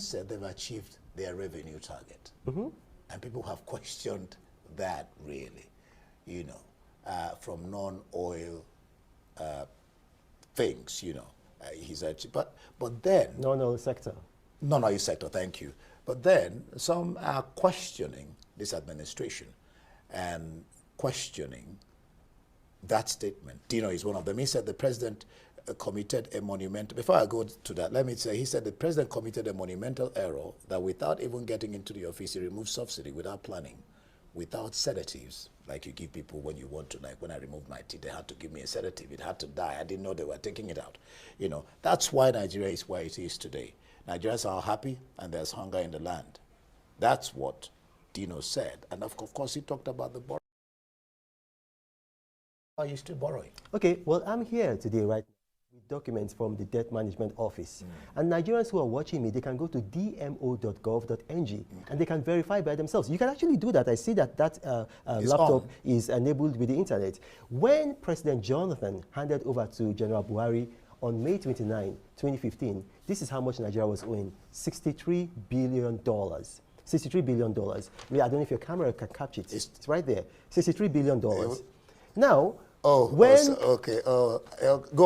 said they've achieved their revenue target. Mm-hmm. And people have questioned that, really, you know, from non-oil things, you know. He's actually, but then... Non-oil sector. Non-oil sector, thank you. But then some are questioning this administration and questioning that statement. Dino is one of them. He said the president committed a monumental, before I go to that, let me say, he said the president committed a monumental error that without even getting into the office, he removed subsidy without planning, without sedatives, like you give people when you want to, like when I removed my teeth, they had to give me a sedative. It had to die. I didn't know they were taking it out. You know, that's why Nigeria is where it is today. Nigerians are happy and there's hunger in the land. That's what Dino said. And of course, he talked about the borrowing. Are you still borrowing? Okay, well, I'm here today, right now, with documents from the Debt Management Office. And Nigerians who are watching me, they can go to dmo.gov.ng and they can verify by themselves. You can actually do that. I see that laptop is enabled with the internet. When President Jonathan handed over to General Buhari on May 29, 2015, this is how much Nigeria was owing: $63 billion. $63 billion. I don't know if your camera can capture it. It's right there. $63 billion. Now, go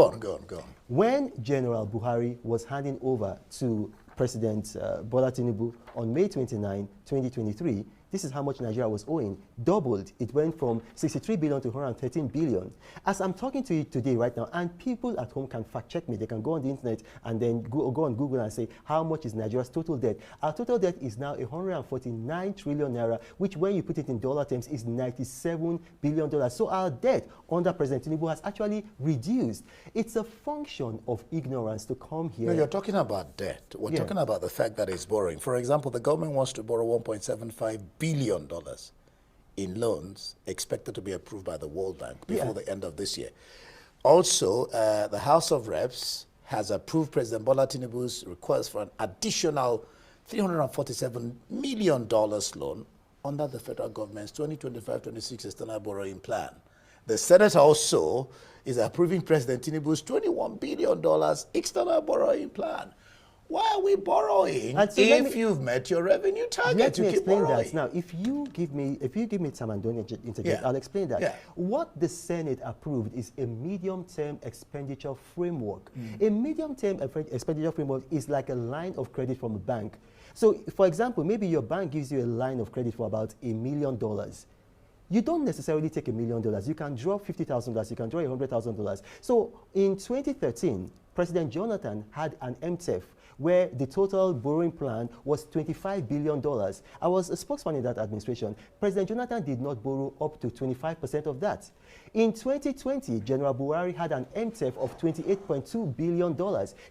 on. When General Buhari was handing over to President Bola Tinubu on May 29, 2023, this is how much Nigeria was owing. Doubled. It went from 63 billion to 113 billion. As I'm talking to you today right now, and people at home can fact check me, they can go on the internet and then go on Google and say, how much is Nigeria's total debt? Our total debt is now 149 trillion naira, which when you put it in dollar terms is $97 billion. So our debt under President Tinubu has actually reduced. It's a function of ignorance to come here. No, you're talking about debt. We're talking about the fact that it's borrowing. For example, the government wants to borrow $1.75 billion in loans expected to be approved by the World Bank before the end of this year. Also, the House of Reps has approved President Bola Tinubu's request for an additional $347 million loan under the federal government's 2025-26 external borrowing plan. The Senate also is approving President Tinubu's $21 billion external borrowing plan. Why are we borrowing if you've met your revenue target? Let me explain that. Now, if you give me time and don't interject, I'll explain that. What the Senate approved is a medium-term expenditure framework. A medium-term expenditure framework is like a line of credit from a bank. So, for example, maybe your bank gives you a line of credit for about $1 million. You don't necessarily take $1 million. You can draw $50,000. You can draw $100,000. So, in 2013, President Jonathan had an MTEF where the total borrowing plan was $25 billion. I was a spokesman in that administration. President Jonathan did not borrow up to 25% of that. In 2020, General Buhari had an MTEF of $28.2 billion.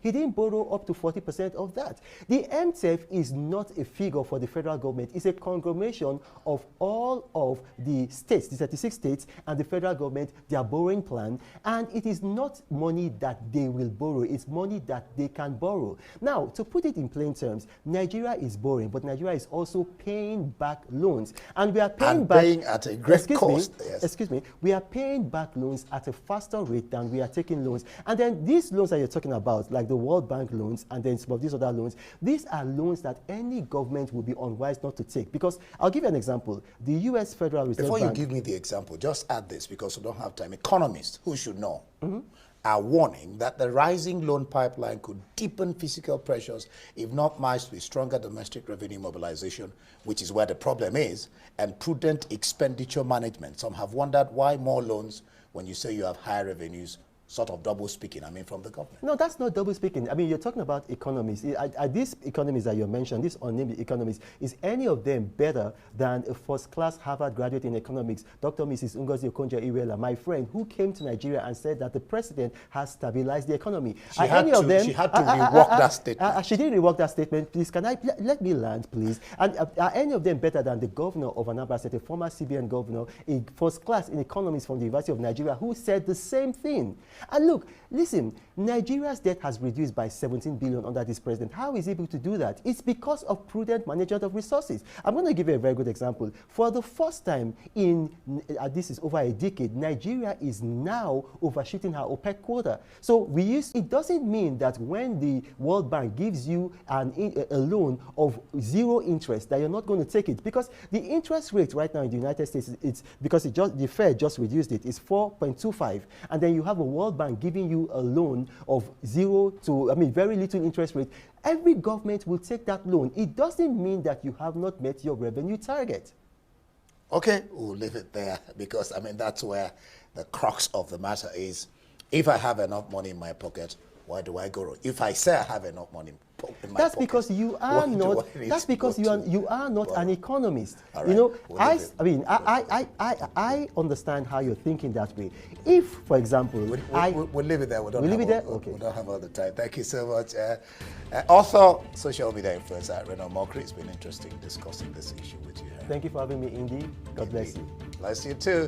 He didn't borrow up to 40% of that. The MTEF is not a figure for the federal government. It's a conglomeration of all of the states, the 36 states, and the federal government, their borrowing plan. And it is not money that they will borrow. It's money that they can borrow. Now, to put it in plain terms, Nigeria is borrowing, but Nigeria is also paying back loans. And we are paying at a great cost. Excuse me. We are paying back loans at a faster rate than we are taking loans. And then these loans that you're talking about, like the World Bank loans and then some of these other loans, these are loans that any government would be unwise not to take. Because I'll give you an example. The U.S. Federal Reserve Bank... Before you give me the example, just add this because we don't have time. Economists who should know are warning that the rising loan pipeline could deepen fiscal pressures if not matched with stronger domestic revenue mobilization, which is where the problem is, and prudent expenditure management. Some have wondered why more loans when you say you have higher revenues, sort of double speaking, I mean, from the government. No, that's not double speaking. I mean, you're talking about economists. Are these economists that you mentioned, these unnamed economists, is any of them better than a first-class Harvard graduate in economics, Dr. Mrs. Ngozi Okonjo-Iweala, my friend, who came to Nigeria and said that the president has stabilized the economy? She had to rework that statement. She didn't rework that statement. Please, can I, let me land, please. And are any of them better than the governor of Anambra State, a former CBN governor, a first-class in economics from the University of Nigeria, who said the same thing? And look, listen, Nigeria's debt has reduced by 17 billion under this president. How is he able to do that? It's because of prudent management of resources. I'm going to give you a very good example. For the first time in, this is over a decade, Nigeria is now overshooting her OPEC quota. So it doesn't mean that when the World Bank gives you a loan of 0 interest that you're not going to take it, because the interest rate right now in the United States, it's because the Fed just reduced it, is 4.25, and then you have a World Bank giving you a loan of 0 to, very little interest rate. Every government will take that loan. It doesn't mean that you have not met your revenue target. Okay, we'll leave it there, because that's where the crux of the matter is. If I have enough money in my pocket, why do I go wrong? If I say I have enough money in my that's pocket, because you are not. That's because you are not an economist. Right. You know, we'll I understand how you're thinking that way. If, for example, we'll leave it there. We'll leave it there. Okay. We don't have all the time. Thank you so much. Author, social media influencer, Reno Mokri. It's been interesting discussing this issue with you. Thank you for having me, Indy. God bless you. Bless you too.